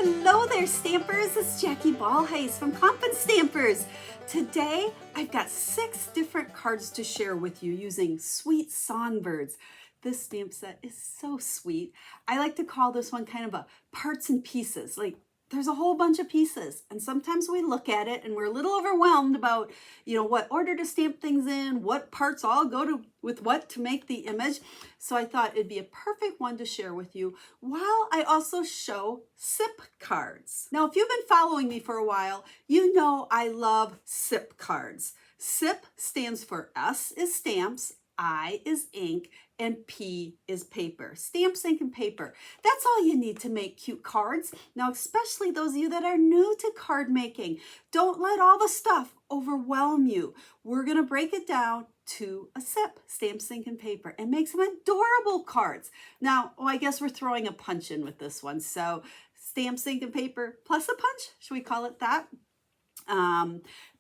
Hello there, Stampers. It's Jackie Bolhuis from Klompen Stampers. Today, I've got 6 different cards to share with you using Sweet Songbirds. This stamp set is so sweet. I like to call this one kind of a parts and pieces. Like, there's a whole bunch of pieces, and sometimes we look at it and we're a little overwhelmed about, what order to stamp things in, what parts all go to with what to make the image. So I thought it'd be a perfect one to share with you while I also show SIP cards. Now, if you've been following me for a while, you know I love SIP cards. SIP stands for S is stamps, I is ink, and P is paper. Stamps, ink, and paper. That's all you need to make cute cards. Now, especially those of you that are new to card making, don't let all the stuff overwhelm you. We're gonna break it down to a SIP, stamps, ink, and paper, and make some adorable cards. Now, I guess we're throwing a punch in with this one. So stamps, ink, and paper plus a punch, should we call it that?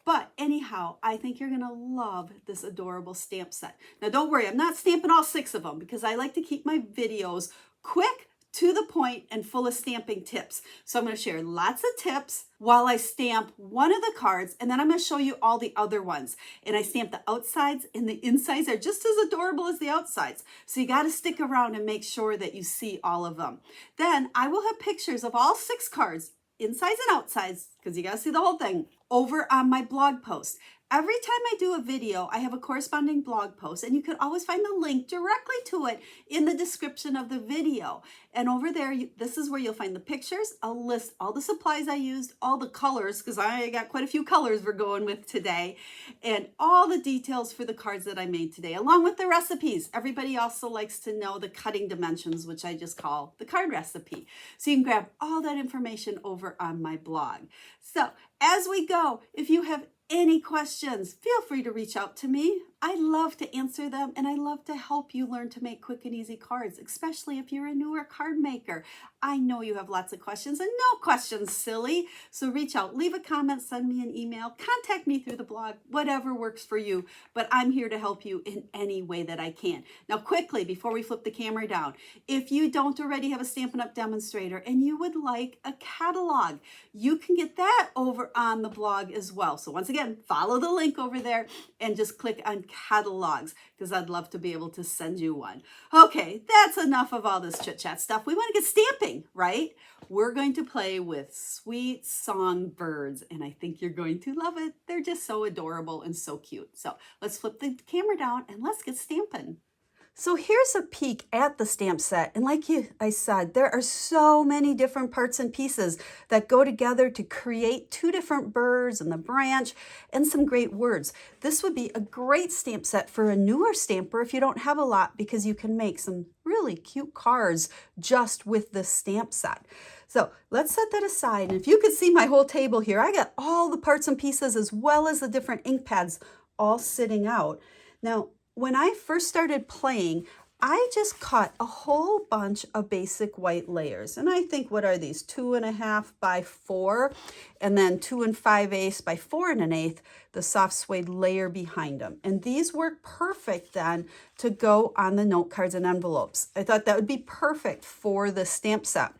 But anyhow, I think you're going to love this adorable stamp set. Now, don't worry, I'm not stamping all 6 of them because I like to keep my videos quick, to the point, and full of stamping tips. So I'm going to share lots of tips while I stamp one of the cards, and then I'm going to show you all the other ones. And I stamp the outsides, and the insides are just as adorable as the outsides. So you got to stick around and make sure that you see all of them. Then I will have pictures of all 6 cards, insides and outsides, because you got to see the whole thing, over on my blog post. Every time I do a video, I have a corresponding blog post, and you can always find the link directly to it in the description of the video. And over there, this is where you'll find the pictures. I'll list all the supplies I used, all the colors, because I got quite a few colors we're going with today, and all the details for the cards that I made today, along with the recipes. Everybody also likes to know the cutting dimensions, which I just call the card recipe. So you can grab all that information over on my blog. So as we go, if you have any questions, feel free to reach out to me. I love to answer them, and I love to help you learn to make quick and easy cards, especially if you're a newer card maker. I know you have lots of questions, and no questions silly. So reach out, leave a comment, send me an email, contact me through the blog, whatever works for you. But I'm here to help you in any way that I can. Now, quickly, before we flip the camera down, if you don't already have a Stampin' Up! Demonstrator and you would like a catalog, you can get that over on the blog as well. So once again, follow the link over there and just click on catalogs, because I'd love to be able to send you one. Okay, that's enough of all this chit-chat stuff. We want to get stamping, right? We're going to play with Sweet Songbirds, and I think you're going to love it. They're just so adorable and so cute. So let's flip the camera down and let's get stamping. So here's a peek at the stamp set, and like I said, there are so many different parts and pieces that go together to create 2 different birds and the branch and some great words. This would be a great stamp set for a newer stamper if you don't have a lot, because you can make some really cute cards just with this stamp set. So let's set that aside, and if you could see my whole table here, I got all the parts and pieces as well as the different ink pads all sitting out. Now, when I first started playing, I just cut a whole bunch of basic white layers. And I think, what are these? 2.5 by 4, and then 2 5/8 by 4 1/8, the soft suede layer behind them. And these work perfect then to go on the note cards and envelopes. I thought that would be perfect for the stamp set.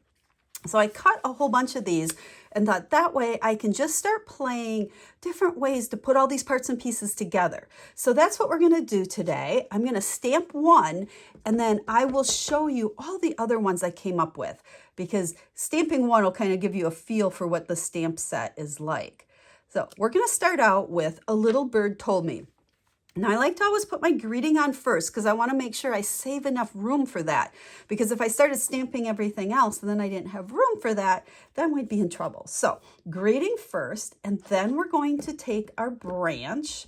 So I cut a whole bunch of these and thought that way I can just start playing different ways to put all these parts and pieces together. So that's what we're going to do today. I'm going to stamp one, and then I will show you all the other ones I came up with, because stamping one will kind of give you a feel for what the stamp set is like. So we're going to start out with A Little Bird Told Me. Now, I like to always put my greeting on first, because I want to make sure I save enough room for that. Because if I started stamping everything else and then I didn't have room for that, then we'd be in trouble. So greeting first, and then we're going to take our branch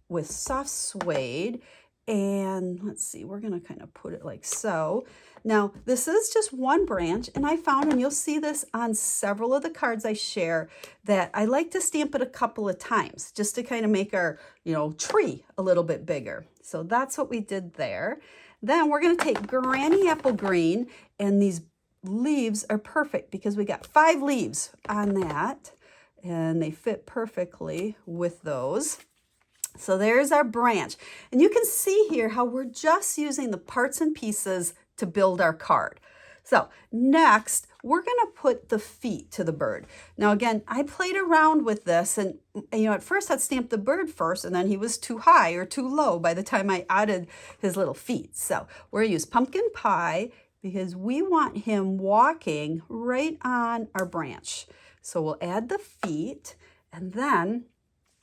with soft suede, and let's see, we're going to kind of put it like so. Now, this is just one branch, and I found, and you'll see this on several of the cards I share, that I like to stamp it a couple of times just to kind of make our, tree a little bit bigger. So that's what we did there. Then we're going to take Granny Apple Green, and these leaves are perfect because we got 5 leaves on that, and they fit perfectly with those. So there's our branch. And you can see here how we're just using the parts and pieces to build our card. So next, we're going to put the feet to the bird. Now again, I played around with this, and you know, at first I'd stamp the bird first, and then he was too high or too low by the time I added his little feet. So we're going to use pumpkin pie because we want him walking right on our branch. So we'll add the feet, and then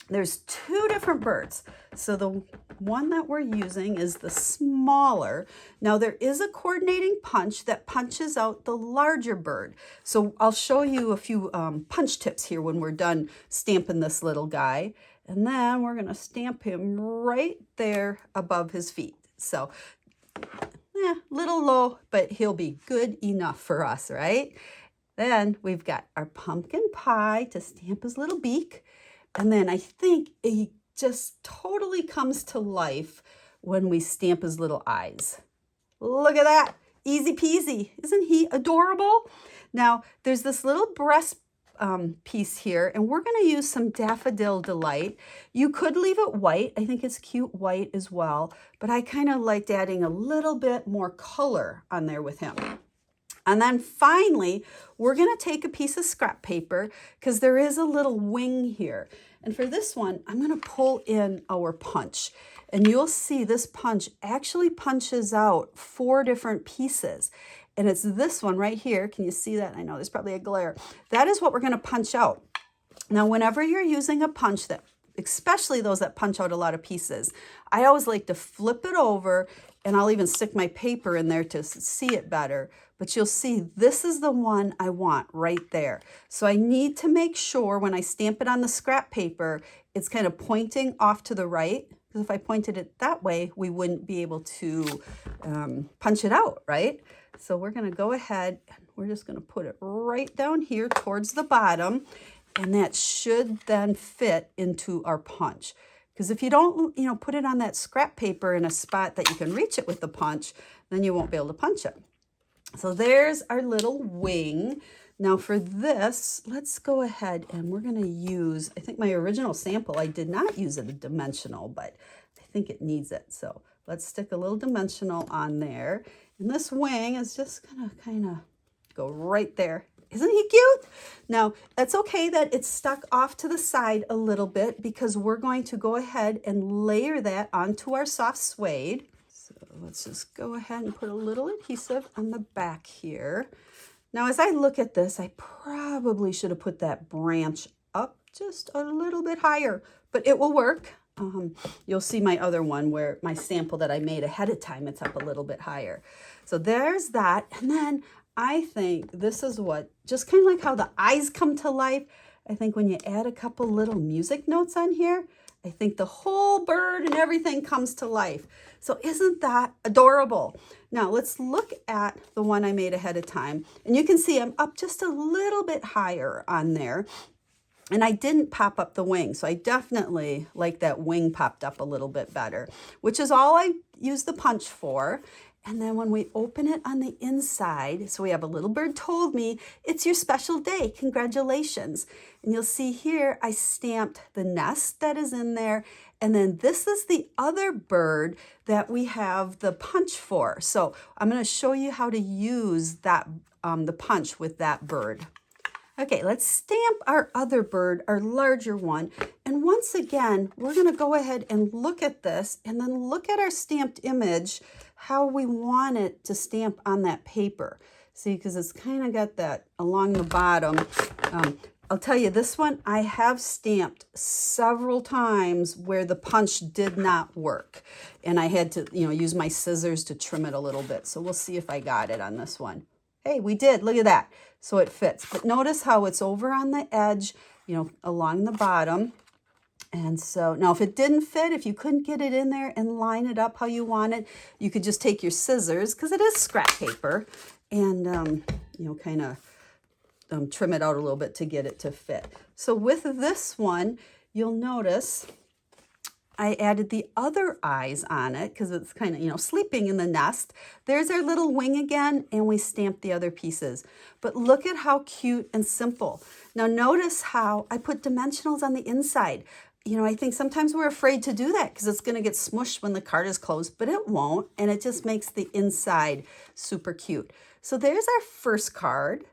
there's two different birds. So the one that we're using is the smaller. Now there is a coordinating punch that punches out the larger bird. So I'll show you a few punch tips here when we're done stamping this little guy. And then we're gonna stamp him right there above his feet. So, little low, but he'll be good enough for us, right? Then we've got our pumpkin pie to stamp his little beak. And then I think he just totally comes to life when we stamp his little eyes. Look at that. Easy peasy. Isn't he adorable? Now, there's this little breast piece here, and we're going to use some Daffodil Delight. You could leave it white. I think it's cute white as well, but I kind of liked adding a little bit more color on there with him. And then finally, we're going to take a piece of scrap paper because there is a little wing here. And for this one, I'm going to pull in our punch. And you'll see this punch actually punches out 4 different pieces. And it's this one right here. Can you see that? I know there's probably a glare. That is what we're going to punch out. Now, whenever you're using a punch that, especially those that punch out a lot of pieces, I always like to flip it over, and I'll even stick my paper in there to see it better. But you'll see this is the one I want right there. So I need to make sure when I stamp it on the scrap paper, it's kind of pointing off to the right. Because if I pointed it that way, we wouldn't be able to punch it out, right? So we're going to go ahead and we're just going to put it right down here towards the bottom. And that should then fit into our punch. Because if you don't, put it on that scrap paper in a spot that you can reach it with the punch, then you won't be able to punch it. So there's our little wing. Now for this, let's go ahead and we're going to use, I think my original sample, I did not use it a dimensional, but I think it needs it. So let's stick a little dimensional on there. And this wing is just going to kind of go right there. Isn't he cute? Now, that's okay that it's stuck off to the side a little bit because we're going to go ahead and layer that onto our soft suede. So let's just go ahead and put a little adhesive on the back here. Now, as I look at this, I probably should have put that branch up just a little bit higher, but it will work. You'll see my other one where my sample that I made ahead of time, it's up a little bit higher. So there's that. And then I think this is what, just kind of like how the eyes come to life, I think when you add a couple little music notes on here, I think the whole bird and everything comes to life. So isn't that adorable? Now let's look at the one I made ahead of time. And you can see I'm up just a little bit higher on there. And I didn't pop up the wing. So I definitely like that wing popped up a little bit better, which is all I use the punch for. And then when we open it on the inside, so we have a little bird told me, it's your special day, congratulations. And you'll see here, I stamped the nest that is in there. And then this is the other bird that we have the punch for. So I'm gonna show you how to use that, the punch with that bird. Okay, let's stamp our other bird, our larger one. And once again, we're gonna go ahead and look at this and then look at our stamped image, how we want it to stamp on that paper. See, because it's kind of got that along the bottom. I'll tell you, this one I have stamped several times where the punch did not work. And I had to, use my scissors to trim it a little bit. So we'll see if I got it on this one. Hey, we did, look at that. So it fits, but notice how it's over on the edge, along the bottom. And so now if it didn't fit, if you couldn't get it in there and line it up how you want it, you could just take your scissors, because it is scrap paper, and, kind of trim it out a little bit to get it to fit. So with this one, you'll notice I added the other eyes on it because it's kind of, sleeping in the nest. There's our little wing again, and we stamped the other pieces. But look at how cute and simple. Now notice how I put dimensionals on the inside. I think sometimes we're afraid to do that because it's going to get smushed when the card is closed, but it won't, and it just makes the inside super cute. So there's our first card.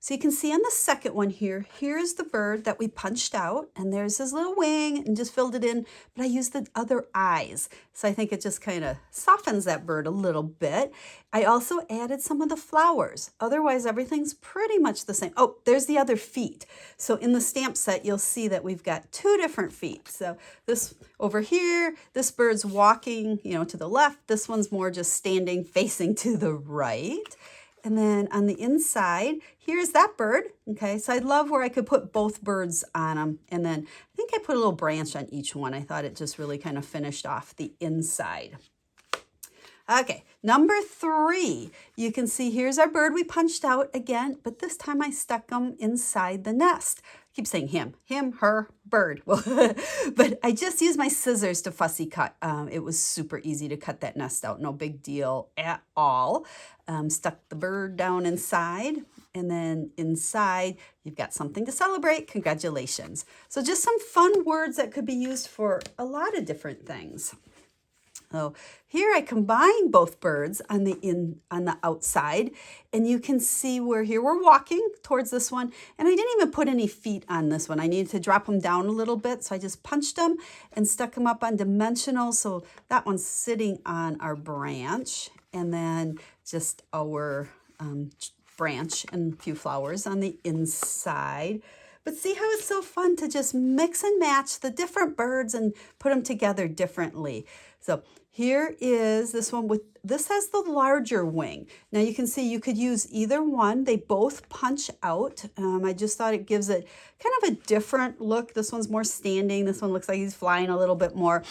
So you can see on the second one here, here's the bird that we punched out, and there's his little wing and just filled it in, but I used the other eyes. So I think it just kind of softens that bird a little bit. I also added some of the flowers. Otherwise, everything's pretty much the same. Oh, there's the other feet. So in the stamp set, you'll see that we've got 2 different feet. So this over here, this bird's walking, you know, to the left. This one's more just standing facing to the right. And then on the inside, here's that bird. Okay, so I love where I could put both birds on them. And then I think I put a little branch on each one. I thought it just really kind of finished off the inside. Okay, number 3, you can see here's our bird we punched out again, but this time I stuck them inside the nest. I keep saying him, her, bird. But I just used my scissors to fussy cut. It was super easy to cut that nest out, no big deal at all. Stuck the bird down inside, and then inside you've got something to celebrate. Congratulations. So just some fun words that could be used for a lot of different things. So here I combine both birds on the outside, and you can see where here we're walking towards this one, and I didn't even put any feet on this one. I needed to drop them down a little bit, so I just punched them and stuck them up on dimensional. So that one's sitting on our branch, and then just our branch and a few flowers on the inside. But see how it's so fun to just mix and match the different birds and put them together differently. So here is this one this has the larger wing. Now you can see you could use either one. They both punch out. I just thought it gives it kind of a different look. This one's more standing. This one looks like he's flying a little bit more.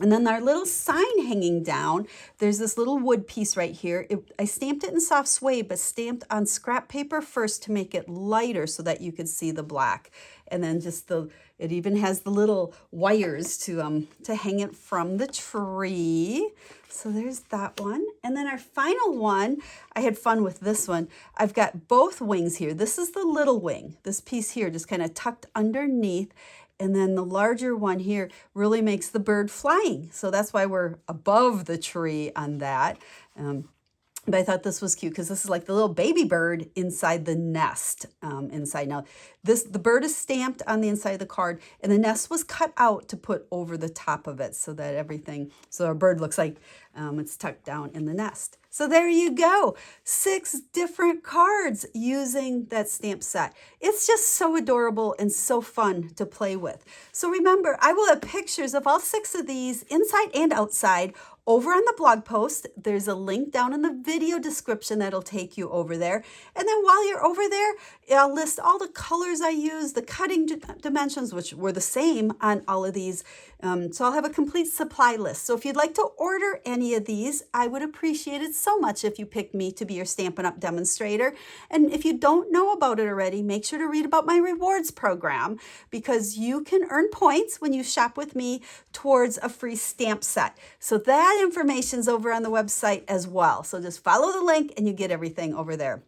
And then our little sign hanging down, there's this little wood piece right here. I stamped it in soft suede, but stamped on scrap paper first to make it lighter so that you could see the black. And then just it even has the little wires to hang it from the tree. So there's that one. And then our final one, I had fun with this one. I've got both wings here. This is the little wing. This piece here just kind of tucked underneath. And then the larger one here really makes the bird flying. So that's why we're above the tree on that. But I thought this was cute because this is like the little baby bird inside the nest inside. Now, the bird is stamped on the inside of the card, and the nest was cut out to put over the top of it so that so our bird looks like it's tucked down in the nest. So there you go, 6 different cards using that stamp set. It's just so adorable and so fun to play with. So remember, I will have pictures of all 6 of these inside and outside over on the blog post. There's a link down in the video description that'll take you over there. And then while you're over there, I'll list all the colors I used, the cutting dimensions, which were the same on all of these. So I'll have a complete supply list. So if you'd like to order any of these, I would appreciate it so much if you pick me to be your Stampin' Up! Demonstrator. And if you don't know about it already, make sure to read about my rewards program, because you can earn points when you shop with me towards a free stamp set. So that information's over on the website as well. So just follow the link and you get everything over there.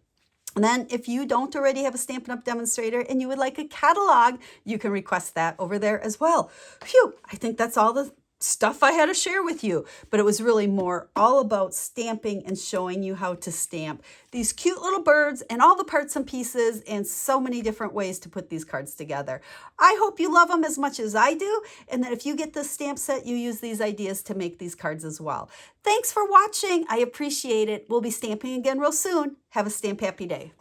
And then if you don't already have a Stampin' Up! Demonstrator and you would like a catalog, you can request that over there as well. Phew, I think that's all the stuff I had to share with you, but it was really more all about stamping and showing you how to stamp these cute little birds and all the parts and pieces and so many different ways to put these cards together. I hope you love them as much as I do, and that if you get this stamp set, you use these ideas to make these cards as well. Thanks for watching. I appreciate it. We'll be stamping again real soon. Have a stamp happy day.